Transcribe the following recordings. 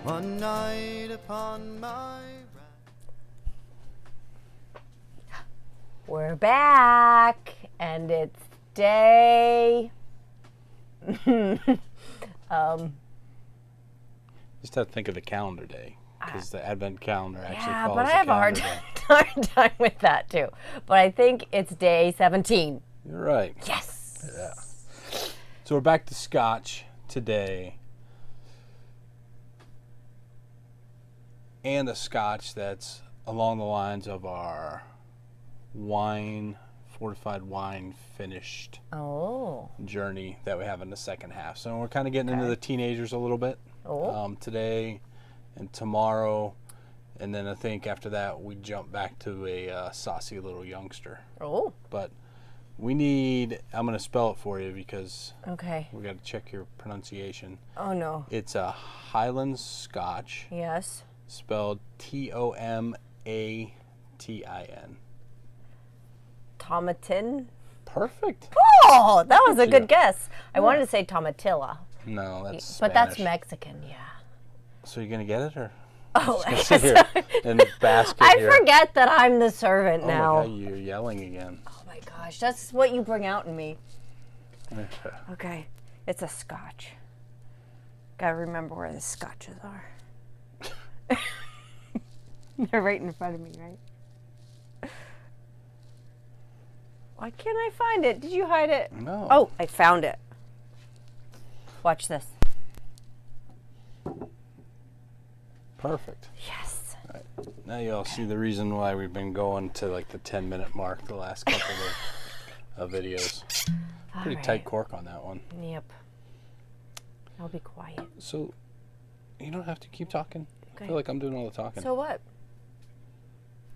One night upon my We're back, and it's day. Just have to think of the calendar day, because the Advent calendar actually Yeah, follows but I the have a hard calendar day. time with that too. But I think it's day 17. You're right. Yes. Yeah. So we're back to Scotch today. And a Scotch that's along the lines of our fortified wine finished journey that we have in the second half. So we're kind of getting into the teenagers a little bit today and tomorrow. And then I think after that we jump back to a saucy little youngster. Oh. But we need, I'm going to spell it for you because Okay. we got to check your pronunciation. Oh no. It's a Highlands Scotch. Yes. Spelled Tomatin. Tomatin. Perfect. Oh, that was a good guess. I wanted to say tomatilla. No, that's But that's Spanish. Mexican, yeah. So you're going to get it, or? Oh, Just gonna sit here and bask in I here. forget that I'm the servant Oh now. my God, you're yelling again. Oh my gosh, that's what you bring out in me. Okay, it's a scotch. Gotta remember where the scotches are. They're right in front of me, right? Why can't I find it? Did you hide it? No. Oh, I found it. Watch this. Perfect. Yes. All right. Now you all see the reason why we've been going to like the 10-minute mark the last couple of videos. Pretty tight cork on that one. Yep. I'll be quiet. So you don't have to keep talking. Okay. I feel like I'm doing all the talking. So what?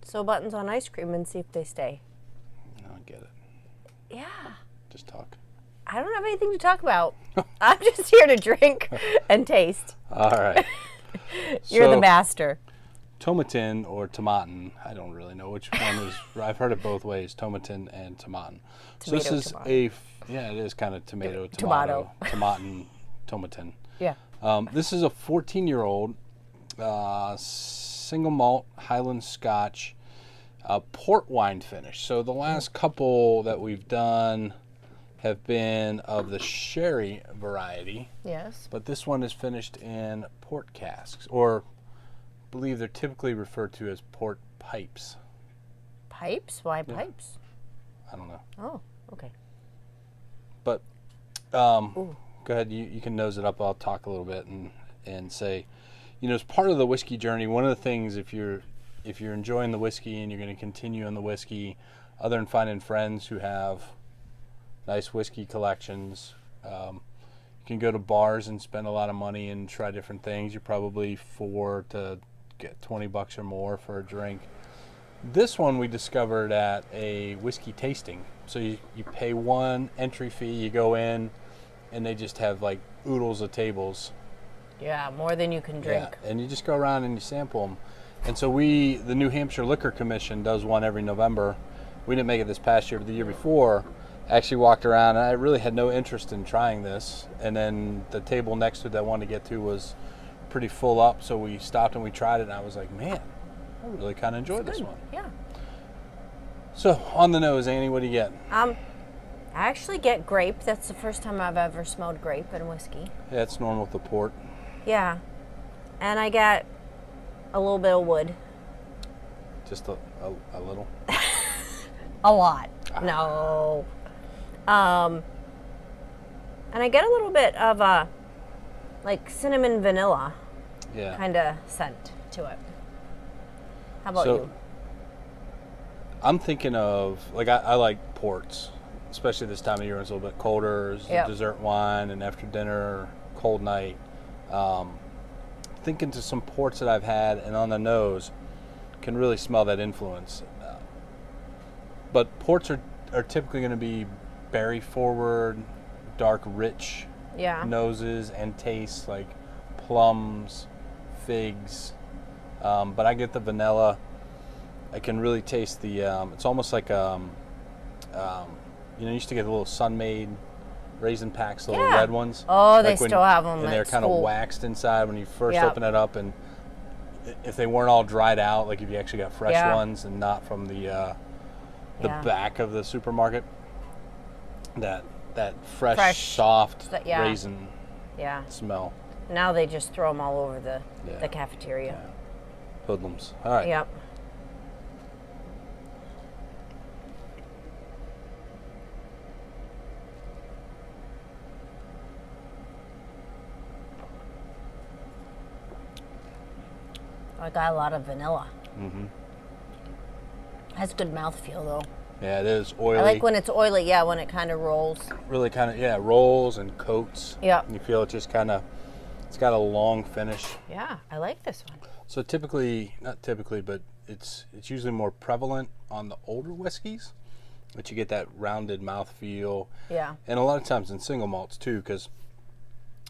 Sew buttons on ice cream and see if they stay. I don't get it. Yeah. Just talk. I don't have anything to talk about. I'm just here to drink and taste. All right. You're the So, master. Tomatin or Tomatin, I don't really know which one is. I've heard it both ways, Tomatin and Tomatin. So this Tomato, is tomato. yeah, it is kind of tomato, Tomato. Tomatin, Tomatin. Yeah. This is a 14-year-old single malt Highlands Scotch port wine finish. So the last couple that we've done have been of the sherry variety. Yes. But this one is finished in port casks, or I believe they're typically referred to as port pipes. Pipes? Why pipes? I don't know. Oh, okay. But go ahead, you can nose it up. I'll talk a little bit and say, as part of the whiskey journey, one of the things if you're enjoying the whiskey and you're going to continue in the whiskey, other than finding friends who have nice whiskey collections, you can go to bars and spend a lot of money and try different things. You're probably $4 to get $20 or more for a drink. This one we discovered at a whiskey tasting. So you pay one entry fee, you go in, and they just have like oodles of tables. Yeah, more than you can drink. Yeah, and you just go around and you sample them. And so the New Hampshire Liquor Commission does one every November. We didn't make it this past year, but the year before, I actually walked around, and I really had no interest in trying this. And then the table next to it that I wanted to get to was pretty full up, so we stopped and we tried it, and I was like, man, I really kind of enjoyed this one. Yeah. So, on the nose, Annie, what do you get? I actually get grape. That's the first time I've ever smelled grape in whiskey. Yeah, it's normal with the port. Yeah. And I get a little bit of wood. Just a little. A lot. No. And I get a little bit of like cinnamon vanilla Yeah. kind of scent to it. How about So, you? I'm thinking of, like, I like ports, especially this time of year when it's a little bit colder. It's Yep. dessert wine, and after dinner, cold night. Thinking to some ports that I've had, and on the nose, can really smell that influence. But ports are typically going to be berry forward, dark, rich Yeah. noses and tastes, like plums, figs. But I get the vanilla. I can really taste the. It's almost like you used to get a little sun-made raisin packs, little Yeah. red ones. Oh, they Like when- still have them and at they're kind of school. waxed inside when you first Yep. open it up, and if they weren't all dried out, like if you actually got fresh Yeah. ones and not from the Yeah. back of the supermarket, that fresh soft yeah. raisin Yeah. smell. Now they just throw them all over the Yeah. cafeteria. Hoodlums. All right. Yep. I got a lot of vanilla. Mm-hmm. Has good mouthfeel though. Yeah, it is oily. I like when it's oily. Yeah, when it kind of rolls. Really kind of rolls and coats. Yeah. And you feel it just kind of. It's got a long finish. Yeah, I like this one. So typically, not typically, but it's usually more prevalent on the older whiskeys, but you get that rounded mouthfeel. Yeah. And a lot of times in single malts too, because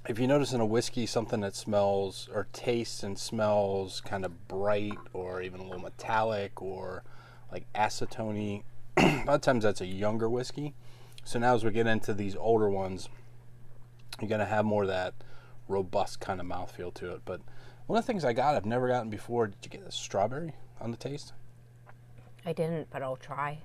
if you notice in a whiskey something that smells or tastes and smells kind of bright or even a little metallic or like acetone, a lot of times that's a younger whiskey. So now as we get into these older ones, you're going to have more of that robust kind of mouthfeel to it. But one of the things I've never gotten before, did you get a strawberry on the taste? I didn't, but I'll try.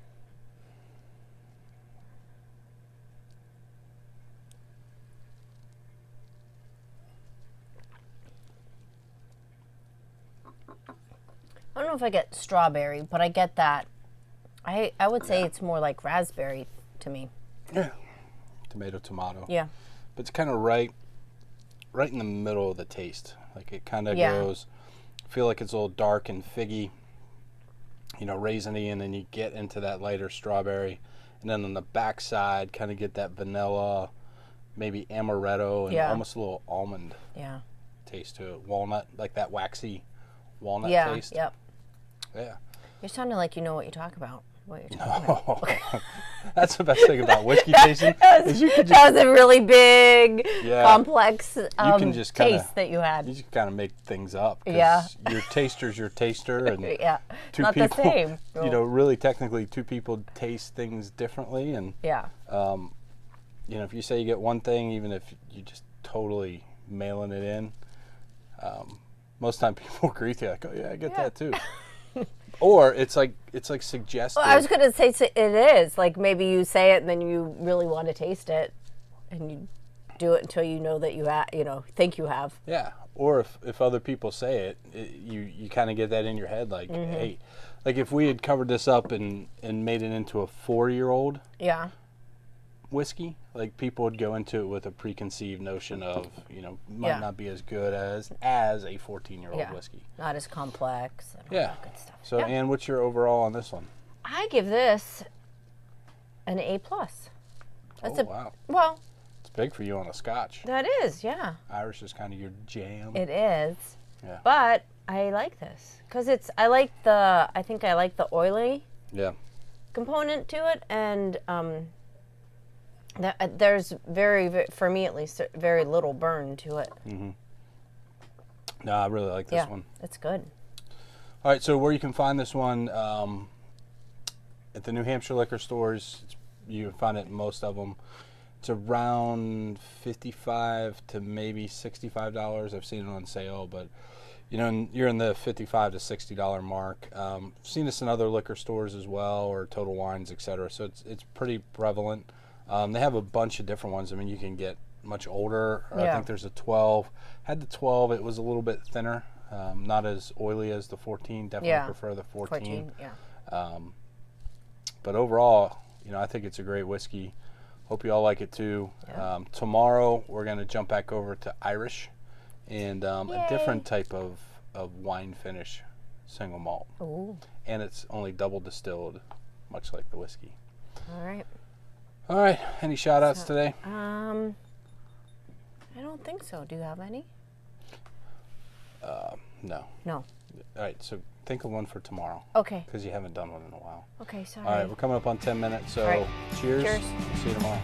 I don't know if I get strawberry, but I get that. I would say it's more like raspberry to me. Yeah. Tomato. Yeah. But it's kind of right in the middle of the taste. Like it kind of Yeah. goes, feel like it's a little dark and figgy, raisiny, and then you get into that lighter strawberry. And then on the backside, kind of get that vanilla, maybe amaretto, and Yeah. almost a little almond Yeah. taste to it. Walnut, like that waxy walnut Yeah. taste. Yep. Yeah. You're sounding like you know what you talk about. What you're talking about. That's the best thing about whiskey tasting is you can just, That was a really big, Yeah. complex can just kinda- taste that you had. you just kind of make things up. 'Cause Yeah. Your taster's your taster, and Yeah. two Not people, the same. really technically two people taste things differently. And, Yeah. if you say you get one thing, even if you just totally mailing it in, most time people agree with you, like, oh yeah, I get that too. Or it's like suggested. Well, I was going to say it is. Like maybe you say it and then you really want to taste it and you do it until you know that you think you have. Yeah. Or if other people say it, you kind of get that in your head, like, hey, like if we had covered this up and made it into a 4-year-old Yeah. whiskey, like people would go into it with a preconceived notion of, might Yeah. not be as good as a 14-year-old Yeah. whiskey. Not as complex and all Yeah. that good stuff. So, Yeah. Ann, what's your overall on this one? I give this an A+. That's Wow. well, It's big for you on a Scotch. that is, yeah. Irish is kind of your jam. It is. Yeah. But I like this cuz I think I like the oily Yeah. component to it, and there's for me at least, very little burn to it. No, I really like this one. It's good. All right, so where you can find this one, at the New Hampshire liquor stores, you can find it in most of them. It's around $55 to maybe $65. I've seen it on sale, but you're in the $55 to $60 mark. Seen this in other liquor stores as well, or Total Wines, etc. So it's pretty prevalent. They have a bunch of different ones. I mean, you can get much older. I think there's a 12. Had the 12. It was a little bit thinner, not as oily as the 14. Definitely prefer the 14. Yeah. But overall, I think it's a great whiskey. Hope you all like it too. Yeah. Tomorrow we're going to jump back over to Irish and a Yay. different type of wine finish single malt. Ooh. And it's only double distilled, much like the whiskey. All right. All right. Any shout outs today? I don't think so. Do you have any? No. No. All right. So think of one for tomorrow. Okay. Because you haven't done one in a while. Okay, sorry. All right. We're coming up on 10 minutes. So All right. cheers. Cheers. See you tomorrow.